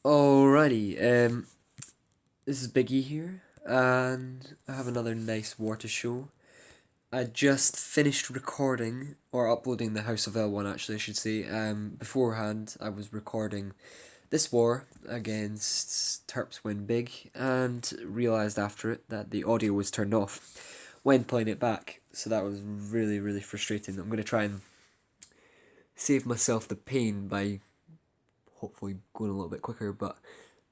Alrighty, this is Big E here, and I have another nice war to show. I just finished recording, or uploading the House of L one actually, I should say. Beforehand, I was recording this war against Terps Win Big, and realised after it that the audio was turned off when playing it back, so that was really, really frustrating. I'm going to try and save myself the pain by hopefully going a little bit quicker, but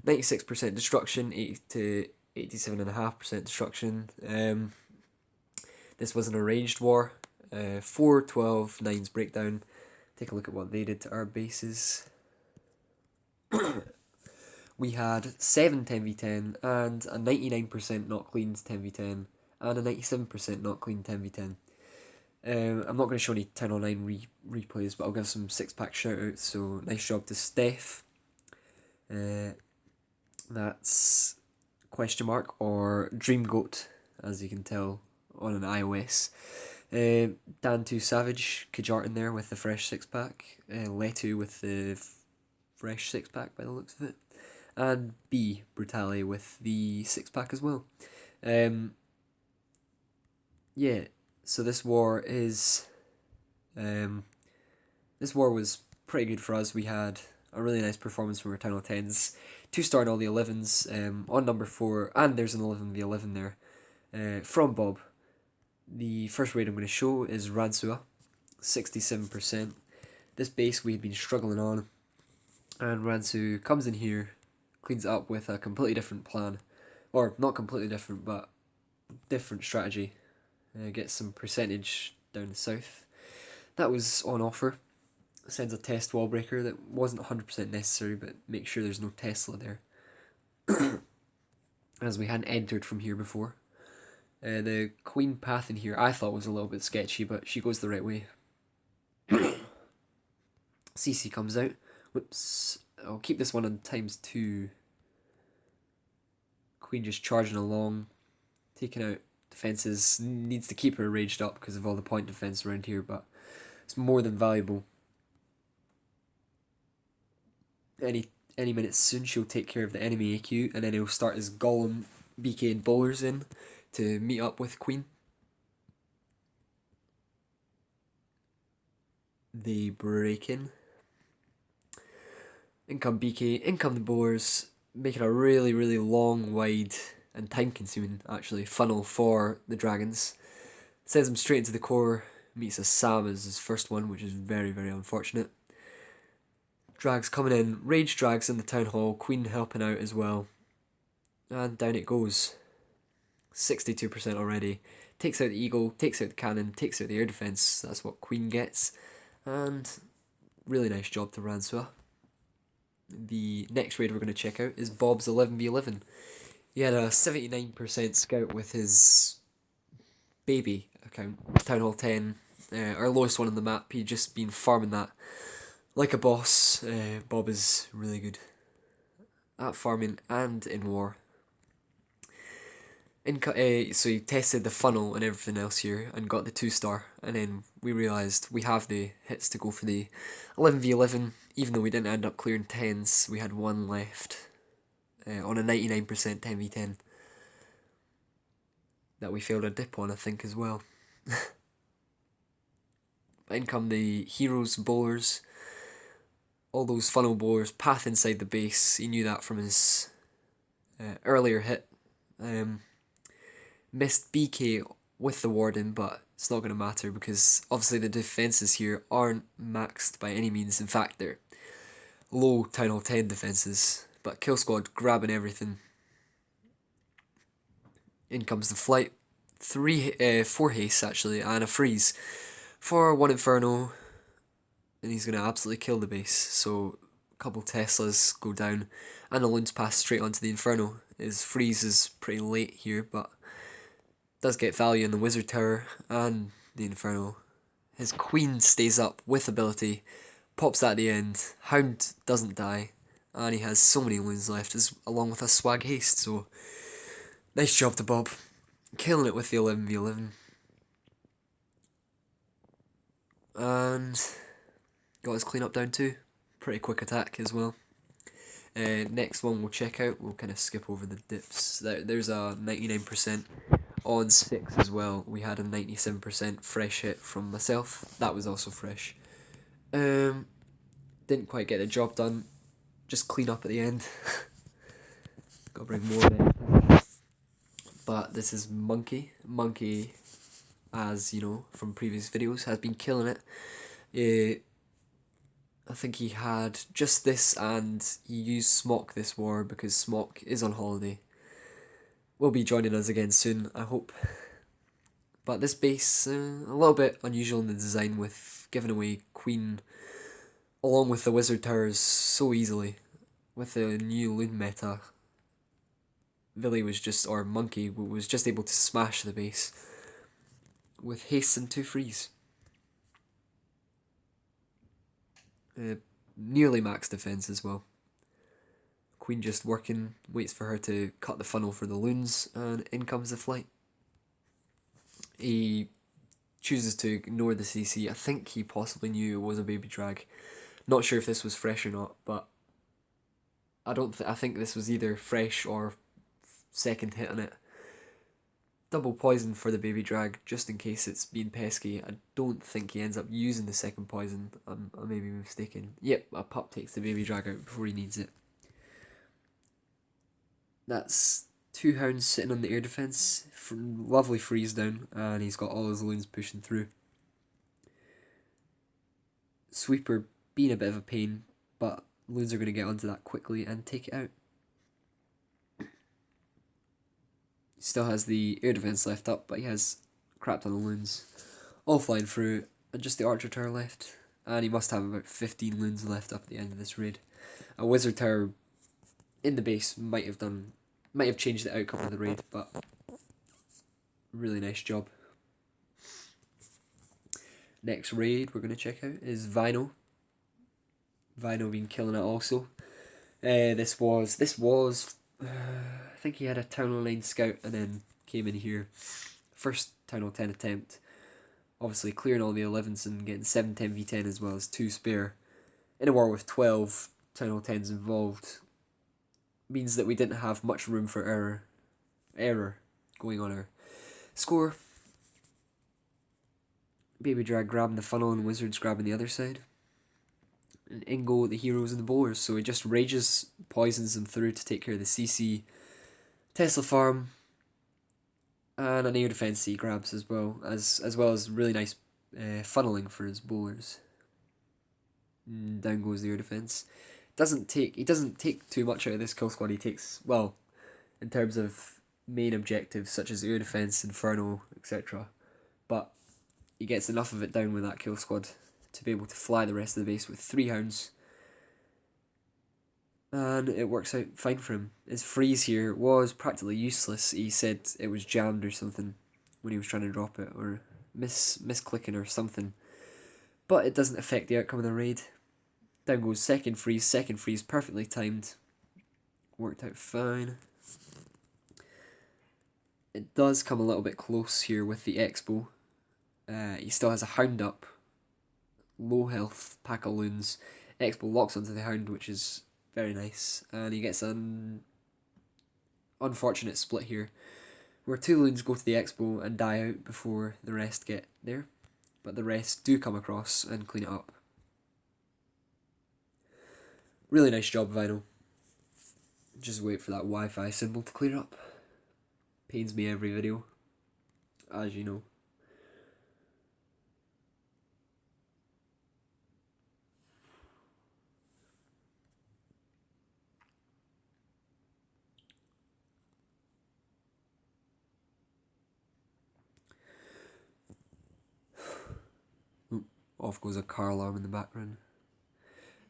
96% destruction, 80 to 87.5% destruction. This was an arranged war. 4, 12, 9's breakdown. Take a look at what they did to our bases. We had 7 10v10 and a 99% not cleaned 10v10 and a 97% not cleaned 10v10. I'm not going to show any 1009 replays, but I'll give some 6-pack shoutouts. So nice job to Steph. That's question mark or Dream Goat, as you can tell on an iOS. Dan2 Savage, Kajart in there with the fresh 6-pack. Letu with the fresh 6-pack by the looks of it. And B, Brutale with the 6-pack as well. Yeah, so this war is... this war was pretty good for us. We had a really nice performance from our Town 10s. 2-star in all the 11s on number 4, and there's an 11v11 there from Bob. The first raid I'm going to show is Ransuaa, 67%. This base we had been struggling on, and Ransu comes in here, cleans it up with a completely different plan, or not completely different, but different strategy. Gets some percentage down the south. That was on offer. Sends a test wall breaker that wasn't 100% necessary, but make sure there's no Tesla there, as we hadn't entered from here before. The queen path in here I thought was a little bit sketchy, but she goes the right way. CC comes out. Whoops. I'll keep this one on ×2. Queen just charging along, taking out defences. Needs to keep her raged up because of all the point defence around here, but it's more than valuable. Any minute soon she'll take care of the enemy AQ, and then he'll start his Golem, BK and bowlers in to meet up with Queen. They break in. In come BK, in come the bowlers, making a really, really long, wide, and time-consuming, actually, funnel for the dragons. Sends them straight into the core, meets a Sam as his first one, which is very, very unfortunate. Drags coming in, rage drags in the town hall, Queen helping out as well. And down it goes. 62% already. Takes out the eagle, takes out the cannon, takes out the air defense. That's what Queen gets. And really nice job to Ransuaa. The next raid we're going to check out is Bob's 11v11. He had a 79% scout with his baby account, Town Hall 10. Our lowest one on the map. He'd just been farming that like a boss. Bob is really good at farming and in war. So he tested the funnel and everything else here and got the 2-star, and then we realised we have the hits to go for the 11v11. Even though we didn't end up clearing 10s, we had one left on a 99% 10v10 that we failed a dip on, I think, as well. In come the heroes, bowlers, all those funnel bowlers, path inside the base. He knew that from his earlier hit. Missed BK with the warden, but it's not going to matter because obviously the defences here aren't maxed by any means. In fact, they're low Town Hall 10 defences, but Kill Squad grabbing everything. In comes the flight. 4 haste actually, and a freeze for 1 Inferno, and he's going to absolutely kill the base. So a couple Teslas go down, and the loons pass straight onto the Inferno. His freeze is pretty late here, but does get value in the Wizard Tower and the Inferno. His Queen stays up with ability, pops at the end. Hound doesn't die, and he has so many loons left, along with a swag haste. So nice job to Bob, killing it with the 11v11, and got his cleanup down too. Pretty quick attack as well. Next one we'll check out, we'll kind of skip over the dips. There's a 99% on 6 as well. We had a 97% fresh hit from myself. That was also fresh. Didn't quite get the job done. Just clean up at the end. Gotta bring more next time. But this is Monkey. Monkey, as you know from previous videos, has been killing it. I think he had just this, and he used Smock this war because Smock is on holiday. Will be joining us again soon, I hope. But this base, a little bit unusual in the design, with giving away Queen along with the Wizard Towers so easily. With the new Loon meta, Villy was just, or Monkey was just able to smash the base with haste and 2 frees. Nearly max defense as well. Queen just working, waits for her to cut the funnel for the loons, and in comes the flight. He chooses to ignore the CC. I think he possibly knew it was a baby drag. Not sure if this was fresh or not, but I think this was either fresh or second hit on it. Double poison for the baby drag, just in case it's being pesky. I don't think he ends up using the second poison. I may be mistaken. Yep, a pup takes the baby drag out before he needs it. That's 2 hounds sitting on the air defense. Lovely freeze down, and he's got all his loons pushing through. Sweeper being a bit of a pain, but loons are going to get onto that quickly and take it out. He still has the air defense left up, but he has crap on the loons. All flying through, and just the archer tower left. And he must have about 15 loons left up at the end of this raid. A wizard tower in the base might have changed the outcome of the raid, but really nice job. Next raid we're going to check out is Vino. Vino been killing it also. This was I think he had a Town Hall 9 scout and then came in here. First Town Hall 10 attempt. Obviously clearing all the 11s and getting 7 10v10 as well as 2 spare. In a war with 12 Town Hall 10s involved, means that we didn't have much room for error going on our score. Baby drag grabbing the funnel and wizards grabbing the other side. And in go the heroes and the bowlers, so he just rages, poisons them through to take care of the CC, Tesla farm, and an air defense he grabs as well as really nice funneling for his bowlers. Down goes the air defense. He doesn't take too much out of this kill squad. He takes, well, in terms of main objectives such as air defense, inferno, etc. But he gets enough of it down with that kill squad to be able to fly the rest of the base with 3 hounds. And it works out fine for him. His freeze here was practically useless. He said it was jammed or something when he was trying to drop it, or misclicking or something. But it doesn't affect the outcome of the raid. Down goes second freeze perfectly timed. Worked out fine. It does come a little bit close here with the Expo. He still has a hound up. Low health pack of loons. Expo locks onto the hound, which is very nice. And he gets an unfortunate split here, where 2 loons go to the Expo and die out before the rest get there. But the rest do come across and clean it up. Really nice job, Vino. Just wait for that Wi-Fi symbol to clear up. Pains me every video, as you know. Off goes a car alarm in the background.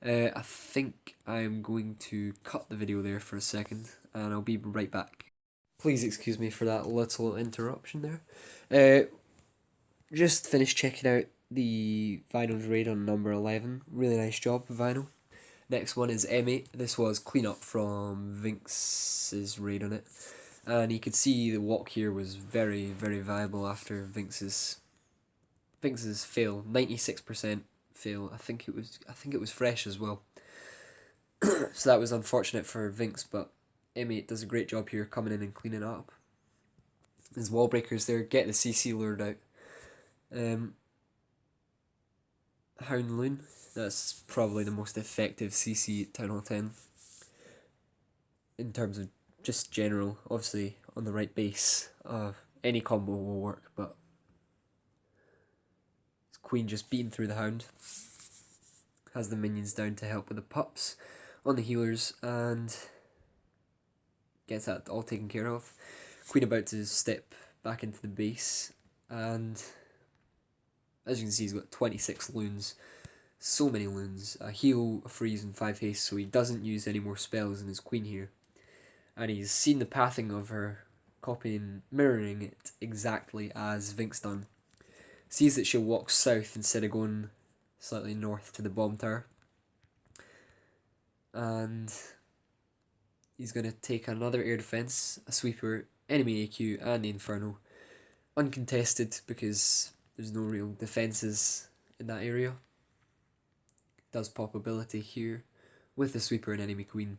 I think I'm going to cut the video there for a second, and I'll be right back. Please excuse me for that little interruption there. Just finished checking out the Vinyls raid on number 11. Really nice job, Vinyl. Next one is M8. This was cleanup from Vinx's raid on it. And you could see the walk here was very, very viable after Vinx's fail. 96% fail. I think it was fresh as well. So that was unfortunate for Vinks, but M8 does a great job here coming in and cleaning it up. His wall breakers there, get the CC lured out. Hound Loon, that's probably the most effective CC at Town Hall 10 in terms of just general. Obviously, on the right base, any combo will work, but Queen just beating through the Hound. Has the minions down to help with the pups on the healers, and gets that all taken care of. Queen about to step back into the base, and as you can see, he's got 26 loons. So many loons. A heal, a freeze, and 5 haste, so he doesn't use any more spells in his Queen here. And he's seen the pathing of her, copying, mirroring it exactly as Vinks done. Sees that she'll walk south instead of going slightly north to the bomb tower. And he's going to take another air defense, a sweeper, enemy AQ, and the Inferno. Uncontested because there's no real defenses in that area. Does pop ability here with the sweeper and enemy queen.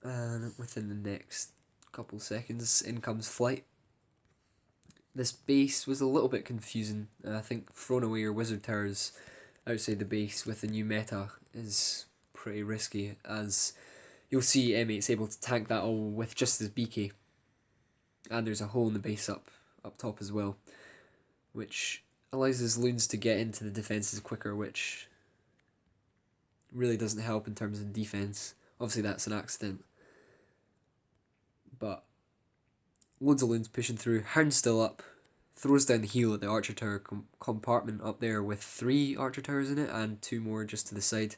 And within the next couple seconds, in comes flight. This base was a little bit confusing. I think throwing away your wizard towers outside the base with the new meta is pretty risky, as you'll see M8's able to tank that all with just his BK. And there's a hole in the base up top as well, which allows his loons to get into the defences quicker, which really doesn't help in terms of defence. Obviously that's an accident. But loads of loons pushing through. Hound still up. Throws down the heal at the archer tower compartment up there with 3 archer towers in it and 2 more just to the side.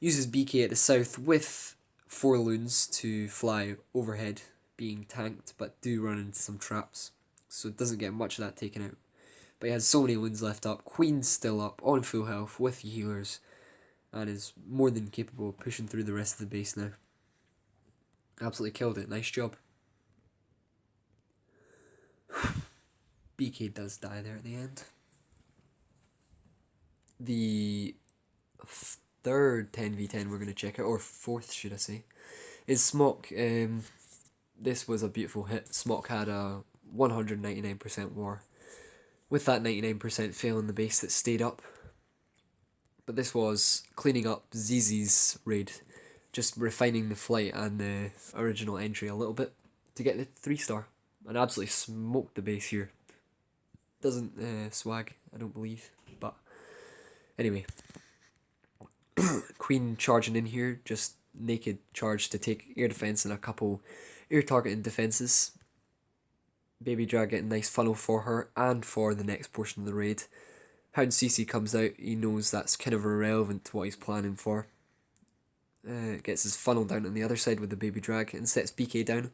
Uses BK at the south with 4 loons to fly overhead, being tanked, but do run into some traps. So it doesn't get much of that taken out. But he has so many loons left up. Queen's still up on full health with the healers, and is more than capable of pushing through the rest of the base now. Absolutely killed it. Nice job. BK does die there at the end. The third 10v10 we're going to check out, or fourth should I say, is Smock. This was a beautiful hit. Smock had a 199% war, with that 99% failing the base that stayed up. But this was cleaning up ZZ's raid, just refining the flight and the original entry a little bit to get the 3-star, and absolutely smoked the base here. Doesn't swag, I don't believe, but anyway. Queen charging in here, just naked charge to take air defense and a couple air targeting defenses. Baby Drag getting nice funnel for her and for the next portion of the raid. Hound CC comes out, he knows that's kind of irrelevant to what he's planning for. Gets his funnel down on the other side with the Baby Drag and sets BK down.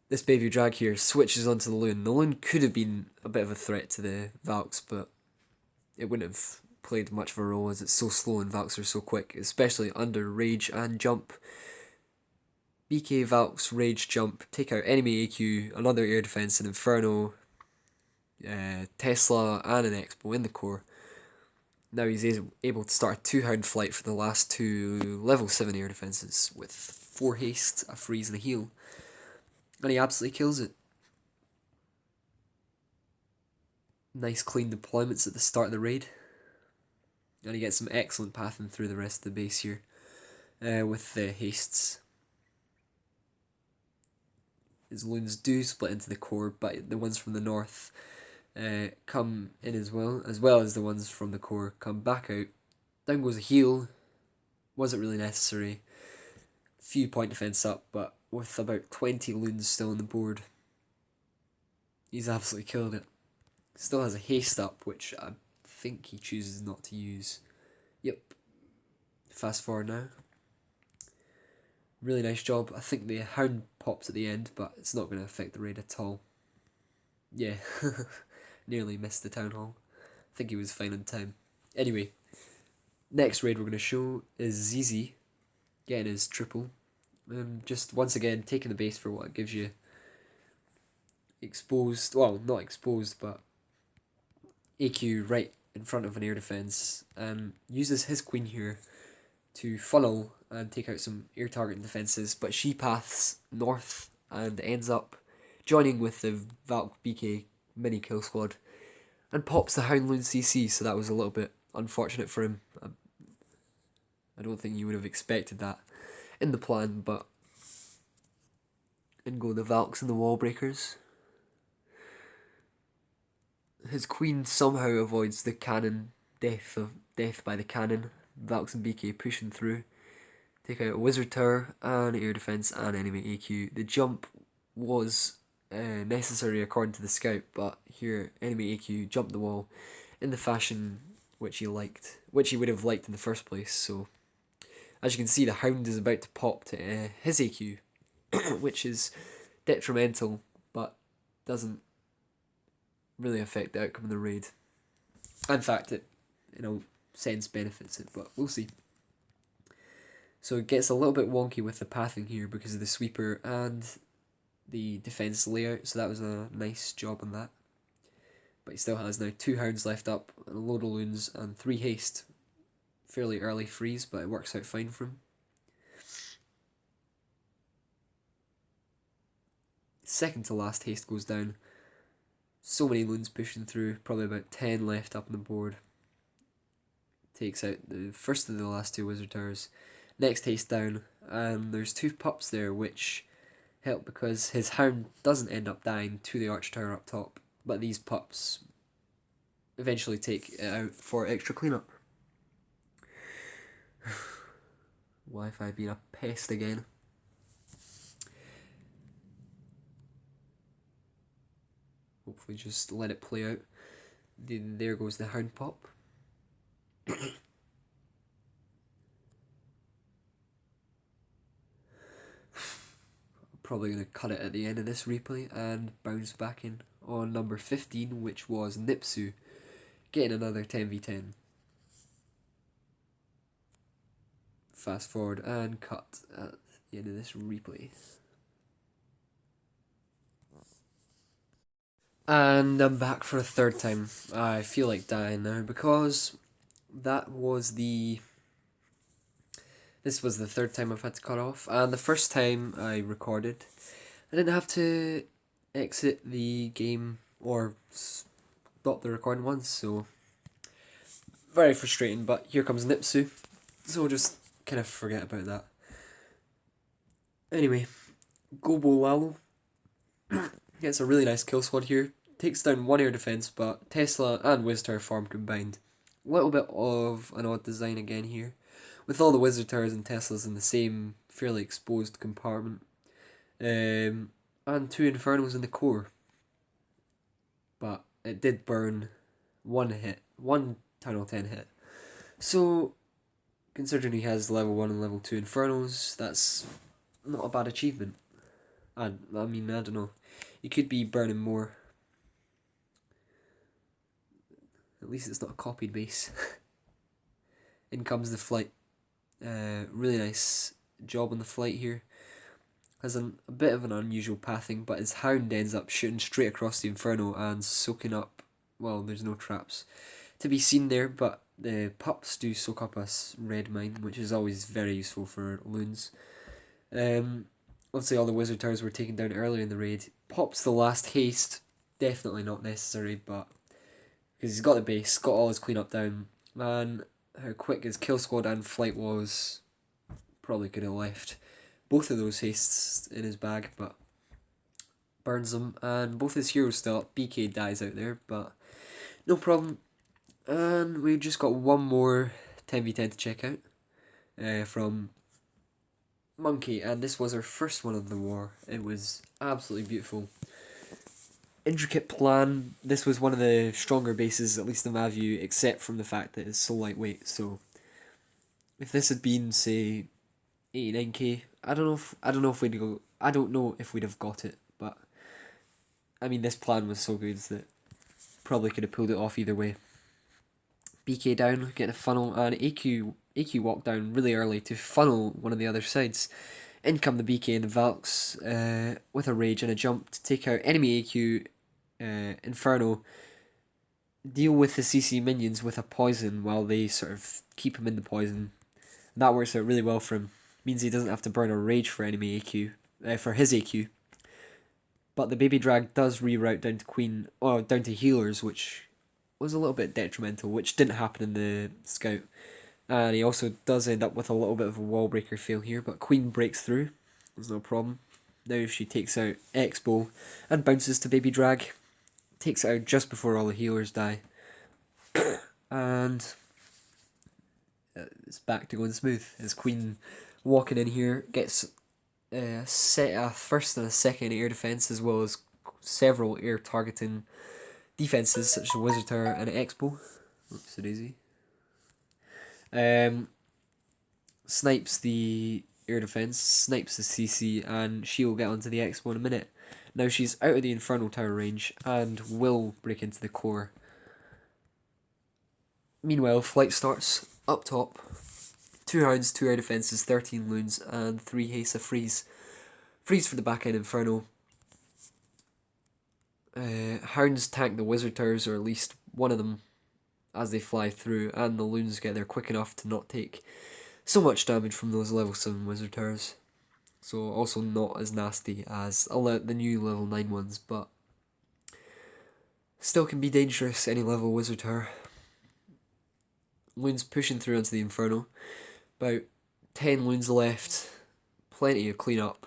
This Baby Drag here switches onto the Loon. The Loon could have been a bit of a threat to the Valks, but it wouldn't have played much of a role as it's so slow and Valks are so quick, especially under Rage and Jump. BK, Valks, Rage, Jump, take out enemy AQ, another air defense, an Inferno, Tesla, and an Expo in the core. Now he's able to start a 2-hound flight for the last 2 level 7 air defenses with 4 haste, a freeze, and a heal. And he absolutely kills it. Nice clean deployments at the start of the raid. And he gets some excellent pathing through the rest of the base here with the hastes. His loons do split into the core, but the ones from the north come in as well as the ones from the core come back out. Down goes a heal. Wasn't really necessary. Few point defense up, but with about 20 loons still on the board, he's absolutely killed it. Still has a haste up, which I think he chooses not to use. Yep. Fast forward now. Really nice job. I think the hound pops at the end, but it's not going to affect the raid at all. Yeah, nearly missed the town hall. I think he was fine on time. Anyway, next raid we're going to show is ZZ getting his triple. Just once again taking the base for what it gives you. Exposed, well, not exposed, but AQ right in front of an air defence, uses his queen here to funnel and take out some air targeting defences, but she paths north and ends up joining with the Valk BK mini kill squad and pops the Houndloon CC, so that was a little bit unfortunate for him. I don't think you would have expected that in the plan, but in go the Valks and the wall breakers. His queen somehow avoids the cannon death by the cannon. Valks and BK pushing through. Take out a wizard tower and air defense and enemy AQ. The jump was necessary according to the scout, but here enemy AQ jumped the wall in the fashion which he liked, which he would have liked in the first place. So as you can see, the Hound is about to pop to his AQ, which is detrimental, but doesn't really affect the outcome of the raid. In fact, it, sense benefits it, but we'll see. So it gets a little bit wonky with the pathing here because of the sweeper and the defense layout, so that was a nice job on that. But he still has now 2 hounds left up, and a load of loons, and 3 haste. Fairly early freeze, but it works out fine for him. Second to last haste goes down. So many loons pushing through, probably about 10 left up on the board. Takes out the first of the last 2 wizard towers. Next haste down, and there's 2 pups there which help because his hound doesn't end up dying to the arch tower up top, but these pups eventually take it out for extra cleanup. Wi-Fi being a pest again. Hopefully just let it play out. There goes the hound pop. Probably going to cut it at the end of this replay and bounce back in on number 15, which was Nipsu, getting another 10v10. Fast forward and cut at the end of this replay. And I'm back for a third time. I feel like dying now because this was the third time I've had to cut off, and the first time I recorded, I didn't have to exit the game or stop the recording once, so very frustrating, but here comes Nipsu, so we'll just kind of forget about that. Anyway, Gobo Lalo gets a really nice kill squad here, takes down 1 air defense, but Tesla and Wizard form combined. A little bit of an odd design again here, with all the wizard towers and Teslas in the same fairly exposed compartment, and 2 infernos in the core. But it did burn 1 Town Hall 10 hit. So, considering he has level 1 and level 2 infernos, that's not a bad achievement. I mean, I don't know. He could be burning more. At least it's not a copied base. In comes the flight. Really nice job on the flight here. Has a bit of an unusual pathing, but his hound ends up shooting straight across the inferno and soaking up. Well, there's no traps to be seen there, but the pups do soak up a red mine, which is always very useful for loons. Obviously all the wizard towers were taken down earlier in the raid. Pops the last haste, definitely not necessary, but because he's got the base, got all his cleanup down. Man, how quick his kill squad and flight was. Probably could have left both of those hastes in his bag, but burns them, and both his heroes still up. BK dies out there, but no problem. And we've just got one more 10v10 to check out from Monkey, and this was our first one of the war. It was absolutely beautiful. Intricate plan. This was one of the stronger bases, at least in my view, except from the fact that it's so lightweight. So if this had been, say, 89k, I don't know if we'd have got it, but I mean, this plan was so good that probably could have pulled it off either way. BK down, getting a funnel, and AQ walked down really early to funnel one of the other sides. In come the BK and the Valks with a rage and a jump to take out enemy AQ Inferno. deal with the CC minions with a poison while they sort of keep him in the poison. That works out really well for him. Means he doesn't have to burn a rage for enemy AQ, for his AQ. But the baby drag does reroute down to queen, or down to healers, which was a little bit detrimental, which didn't happen in the scout. And he also does end up with a little bit of a wall breaker fail here, but queen breaks through. There's no problem. Now she takes out X-Bow and bounces to baby drag. Takes it out just before all the healers die. And it's back to going smooth. As queen walking in here gets a first and a second air defense, as well as several air targeting defenses such as Wizard Tower and X-Bow. Oops, daisy. Snipes the air defense, snipes the CC, and she will get onto the X-Bow in a minute. Now she's out of the Infernal Tower range and will break into the core. Meanwhile, flight starts up top. 2 hounds, 2 air defenses, 13 loons, and 3 haste of freeze. Freeze for the back end Inferno. Hounds tank the Wizard Towers, or at least one of them, as they fly through, and the loons get there quick enough to not take so much damage from those level 7 Wizard Towers. So also not as nasty as the new level 9 ones, but still can be dangerous, any level Wizard Tower. Loons pushing through onto the Inferno. About 10 loons left. Plenty of cleanup.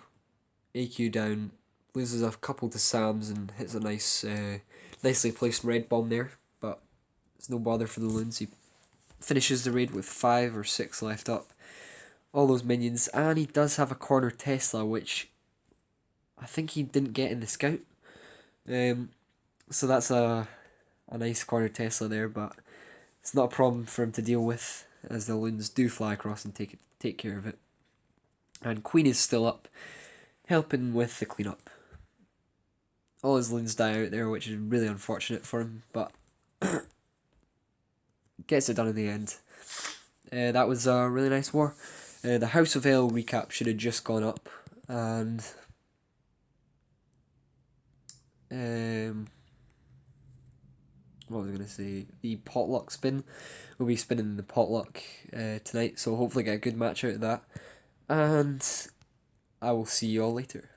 AQ down. Loses a couple to Sams and hits a nicely placed red bomb there. But it's no bother for the loons. He finishes the raid with 5 or 6 left up. All those minions. And he does have a corner Tesla, which I think he didn't get in the scout. So that's a nice corner Tesla there, but it's not a problem for him to deal with, as the loons do fly across and take care of it. And queen is still up, helping with the cleanup. All his loons die out there, which is really unfortunate for him, but gets it done in the end. That was a really nice war. The House of Ale recap should have just gone up, and what was I going to say? The potluck spin. We'll be spinning the potluck tonight, so hopefully get a good match out of that. And I will see you all later.